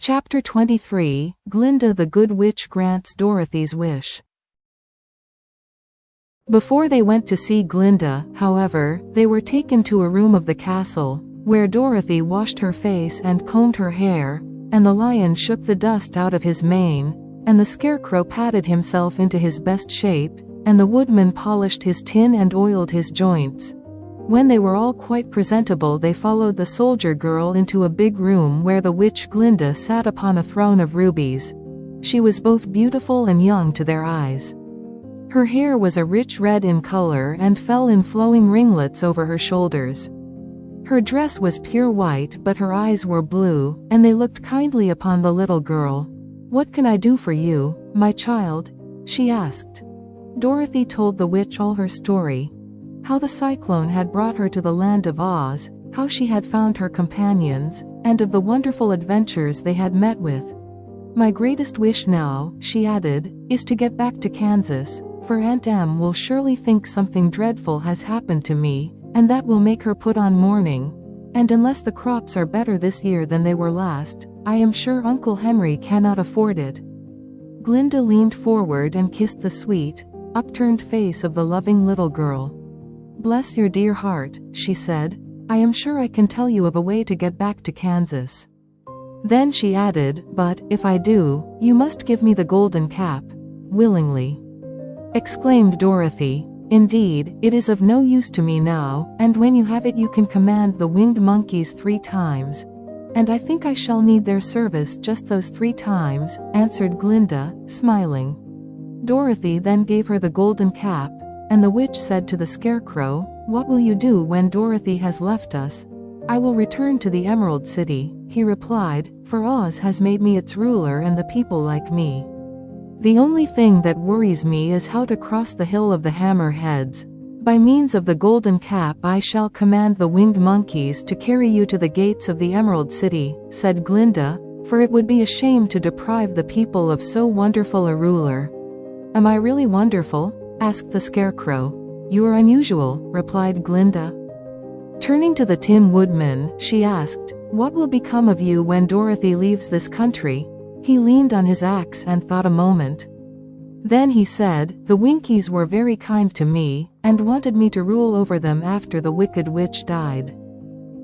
Chapter 23, Glinda the Good Witch Grants Dorothy's Wish. Before they went to see Glinda, however, they were taken to a room of the castle, where Dorothy washed her face and combed her hair, and the lion shook the dust out of his mane, and the scarecrow patted himself into his best shape, and the woodman polished his tin and oiled his joints. When they were all quite presentable, they followed the soldier girl into a big room where the witch Glinda sat upon a throne of rubies. She was both beautiful and young to their eyes. Her hair was a rich red in color and fell in flowing ringlets over her shoulders. Her dress was pure white, but her eyes were blue, and they looked kindly upon the little girl. "What can I do for you, my child?" she asked. Dorothy told the witch all her story. How the cyclone had brought her to the land of Oz, how she had found her companions, and of the wonderful adventures they had met with. "My greatest wish now," she added, "is to get back to Kansas, for Aunt Em will surely think something dreadful has happened to me, and that will make her put on mourning. And unless the crops are better this year than they were last, I am sure Uncle Henry cannot afford it." Glinda leaned forward and kissed the sweet, upturned face of the loving little girl. "Bless your dear heart," she said. "I am sure I can tell you of a way to get back to Kansas." Then she added, "But, if I do, you must give me the golden cap." "Willingly," exclaimed Dorothy. "Indeed, it is of no use to me now, and when you have it you can command the winged monkeys 3 times. And I think I shall need their service just those 3 times, answered Glinda, smiling. Dorothy then gave her the golden cap, and the witch said to the scarecrow, "What will you do when Dorothy has left us?" "I will return to the Emerald City," he replied, "for Oz has made me its ruler and the people like me. The only thing that worries me is how to cross the Hill of the Hammerheads. By means of the golden cap I shall command the winged monkeys to carry you to the gates of the Emerald City," said Glinda, "for it would be a shame to deprive the people of so wonderful a ruler." "Am I really wonderful?" asked the scarecrow. "You are unusual," replied Glinda. Turning to the Tin Woodman, she asked, "What will become of you when Dorothy leaves this country?" He leaned on his axe and thought a moment. Then he said, "The Winkies were very kind to me, and wanted me to rule over them after the Wicked Witch died.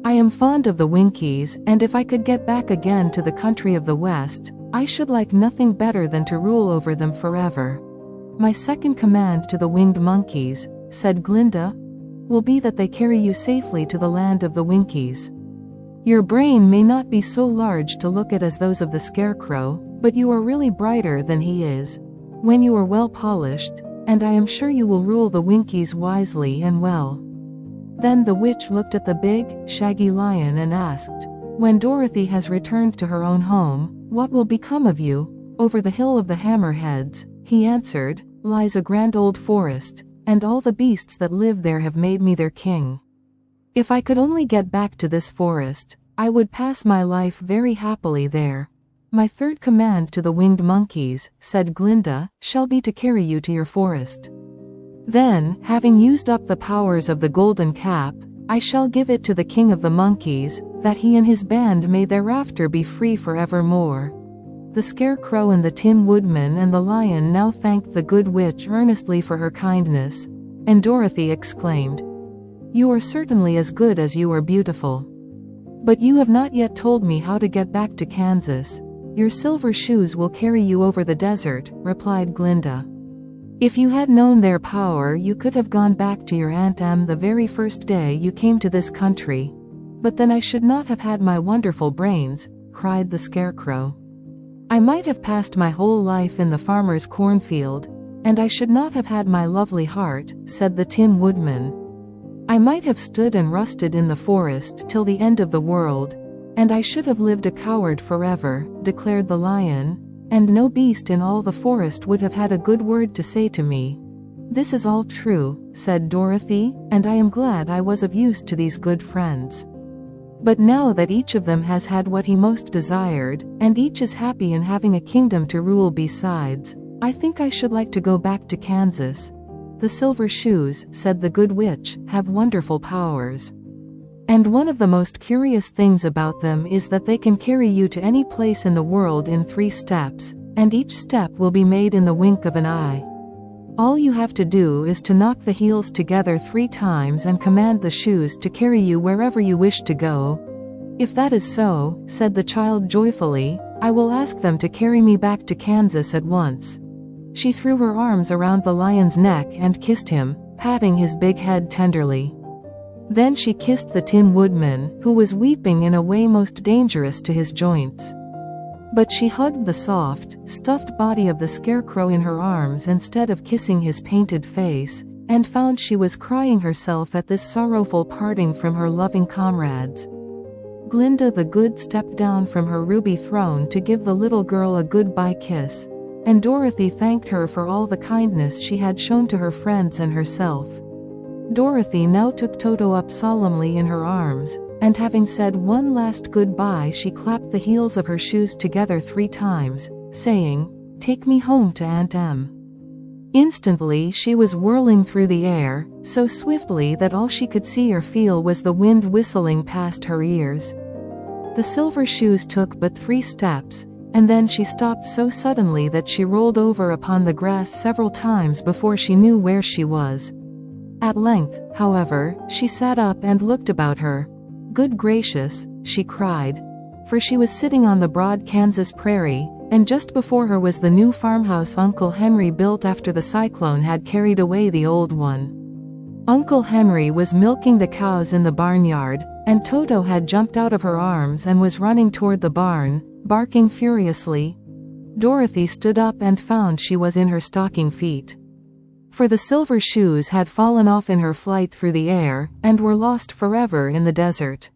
I am fond of the Winkies, and if I could get back again to the country of the West, I should like nothing better than to rule over them forever. My second command to the winged monkeys," said Glinda, "will be that they carry you safely to the land of the Winkies. Your brain may not be so large to look at as those of the scarecrow, but you are really brighter than he is. When you are well polished, and I am sure you will rule the Winkies wisely and well." Then the witch looked at the big, shaggy lion and asked, "When Dorothy has returned to her own home, what will become of you?" "Over the Hill of the Hammerheads," he answered, "lies a grand old forest, and all the beasts that live there have made me their king. If I could only get back to this forest, I would pass my life very happily there. My third command to the winged monkeys," said Glinda, "shall be to carry you to your forest. Then, having used up the powers of the golden cap, I shall give it to the king of the monkeys, that he and his band may thereafter be free forevermore." The scarecrow and the Tin Woodman and the lion now thanked the good witch earnestly for her kindness, and Dorothy exclaimed, "You are certainly as good as you are beautiful. But you have not yet told me how to get back to Kansas." "Your silver shoes will carry you over the desert," replied Glinda. "If you had known their power you could have gone back to your Aunt Em the very first day you came to this country. But then I should not have had my wonderful brains," cried the scarecrow. "I might have passed my whole life in the farmer's cornfield, and I should not have had my lovely heart," said the Tin Woodman. "I might have stood and rusted in the forest till the end of the world, and I should have lived a coward forever," declared the lion, "and no beast in all the forest would have had a good word to say to me." "This is all true," said Dorothy, "and I am glad I was of use to these good friends. But now that each of them has had what he most desired, and each is happy in having a kingdom to rule besides, I think I should like to go back to Kansas. The silver shoes," said the good witch, "have wonderful powers." And one of the most curious things about them is that they can carry you to any place in the world in 3 steps, and each step will be made in the wink of an eye. All you have to do is to knock the heels together 3 times and command the shoes to carry you wherever you wish to go. If that is so, said the child joyfully, I will ask them to carry me back to Kansas at once. She threw her arms around the lion's neck and kissed him, patting his big head tenderly. Then she kissed the Tin Woodman, who was weeping in a way most dangerous to his joints. But she hugged the soft, stuffed body of the Scarecrow in her arms instead of kissing his painted face, and found she was crying herself at this sorrowful parting from her loving comrades. Glinda the Good stepped down from her ruby throne to give the little girl a goodbye kiss, and Dorothy thanked her for all the kindness she had shown to her friends and herself. Dorothy now took Toto up solemnly in her arms, and having said one last goodbye, she clapped the heels of her shoes together 3 times, saying, Take me home to Aunt Em. Instantly she was whirling through the air, so swiftly that all she could see or feel was the wind whistling past her ears. The silver shoes took but 3 steps, and then she stopped so suddenly that she rolled over upon the grass several times before she knew where she was. At length, however, she sat up and looked about her. Good gracious, she cried. For she was sitting on the broad Kansas prairie, and just before her was the new farmhouse Uncle Henry built after the cyclone had carried away the old one. Uncle Henry was milking the cows in the barnyard, and Toto had jumped out of her arms and was running toward the barn, barking furiously. Dorothy stood up and found she was in her stocking feet. For the silver shoes had fallen off in her flight through the air, and were lost forever in the desert.